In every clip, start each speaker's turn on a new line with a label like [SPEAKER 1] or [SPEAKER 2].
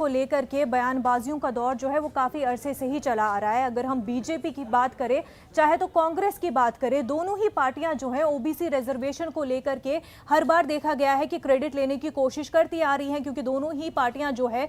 [SPEAKER 1] को लेकर के बयानबाजियों का दौर जो है वो काफी अरसे से ही चला आ रहा है। अगर हम बीजेपी की बात करें चाहे तो कांग्रेस की बात करें, दोनों ही पार्टियां जो है ओबीसी रिजर्वेशन को लेकर के हर बार देखा गया है कि क्रेडिट लेने की कोशिश करती आ रही हैं, क्योंकि दोनों ही पार्टियां जो है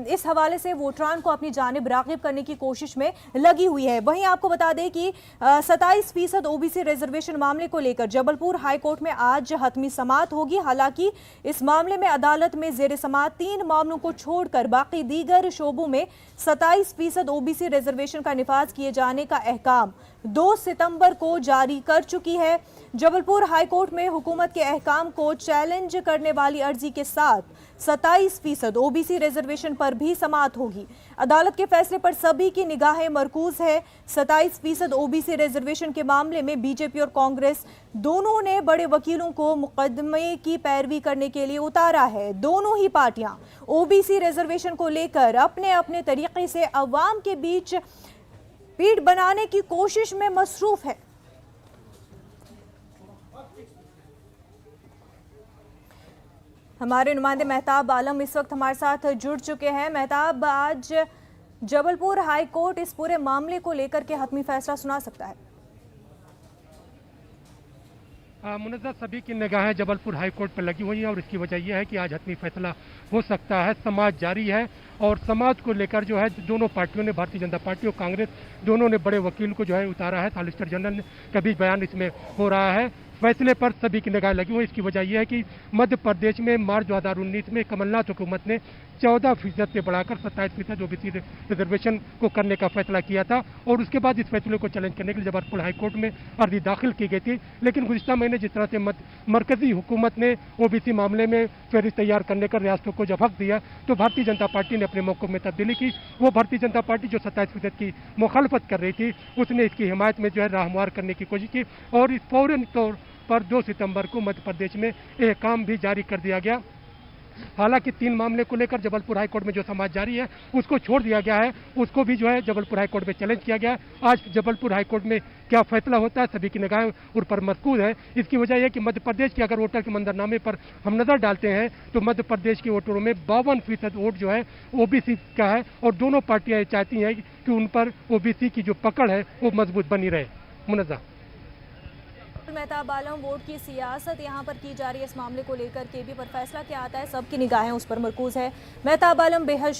[SPEAKER 1] इस हवाले से वोटरान को अपनी जानिब राग़िब करने की कोशिश में लगी हुई है। वहीं आपको बता दें कि 27% ओबीसी रिजर्वेशन मामले को लेकर जबलपुर हाईकोर्ट में आज हतमी समाअत होगी। हालांकि इस मामले में अदालत में जेर समाअत 3 मामलों को छोड़कर बाकी दीगर शोबों में 27% ओबीसी रिजर्वेशन का निफाज किए जाने का अहकाम 2 सितंबर को जारी कर चुकी है। जबलपुर हाईकोर्ट में हुकूमत के अहकाम को चैलेंज करने वाली अर्जी के साथ 27% ओबीसी रिजर्वेशन पर भी समाअत होगी। अदालत के फैसले पर सभी की निगाहें मरकूज है। 27% ओबीसी रिजर्वेशन के मामले में बीजेपी और कांग्रेस दोनों ने बड़े वकीलों को मुकदमे की पैरवी करने के लिए उतारा है। दोनों ही पार्टियां ओबीसी रिजर्वेशन को लेकर अपने अपने तरीके से अवाम के बीच पीठ बनाने की कोशिश में मसरूफ है। हमारे नुमाइंदे मेहताब आलम इस वक्त हमारे साथ जुड़ चुके हैं। मेहताब, आज जबलपुर हाई कोर्ट इस पूरे मामले को लेकर के हतमी फैसला सुना सकता है।
[SPEAKER 2] मुनज़्ज़ा, सभी की निगाहें जबलपुर हाई कोर्ट पर लगी हुई हैं और इसकी वजह यह है कि आज हतमी फैसला हो सकता है। समाज जारी है और समाज को लेकर जो है दोनों पार्टियों ने, भारतीय जनता पार्टी और कांग्रेस दोनों ने बड़े वकील को जो है उतारा है। सॉलिसिटर जनरल का भी बयान इसमें हो रहा है। फैसले पर सभी की निगाहें लगी हुई। इसकी वजह यह है कि मध्य प्रदेश में मार्च 2019 में कमलनाथ हुकूमत ने 14% से बढ़ाकर 27% ओबीसी रिजर्वेशन को करने का फैसला किया था और उसके बाद इस फैसले को चैलेंज करने के लिए जबलपुर हाईकोर्ट में अर्जी दाखिल की गई थी। लेकिन गुज़िश्ता महीने जिस तरह से मरकजी हुकूमत ने ओबीसी मामले में फहरिस्त तैयार करने का रियासतों को जब हक दिया तो भारतीय जनता पार्टी ने अपने मौक़िफ़ में तब्दीली की। वो भारतीय जनता पार्टी जो 27% की मुखालफत कर रही थी उसने इसकी हिमायत में जो है राहमुआर करने की कोशिश की और इस फौरन तौर पर 2 सितंबर को मध्य प्रदेश में अहकाम भी जारी कर दिया गया। हालांकि 3 मामले को लेकर जबलपुर हाईकोर्ट में जो समाज जारी है उसको छोड़ दिया गया है, उसको भी जो है जबलपुर हाईकोर्ट में चैलेंज किया गया है। आज जबलपुर हाईकोर्ट में क्या फैसला होता है, सभी की निगाहें उन पर मरकूज है। इसकी वजह यह कि मध्य प्रदेश के अगर वोटर के मंजरनामे पर हम नजर डालते हैं तो मध्य प्रदेश के वोटरों में 52% वोट जो है ओबीसी का है और दोनों पार्टियां चाहती हैं कि उन पर ओबीसी की जो पकड़ है वो मजबूत बनी रहे। मुनज़्ज़ा,
[SPEAKER 1] मेहताब आलम, वोट की सियासत यहाँ पर की जा रही है इस मामले को लेकर के भी, पर फैसला क्या आता है सबकी निगाहें उस पर मरकूज है। मेहताब आलम, बेहद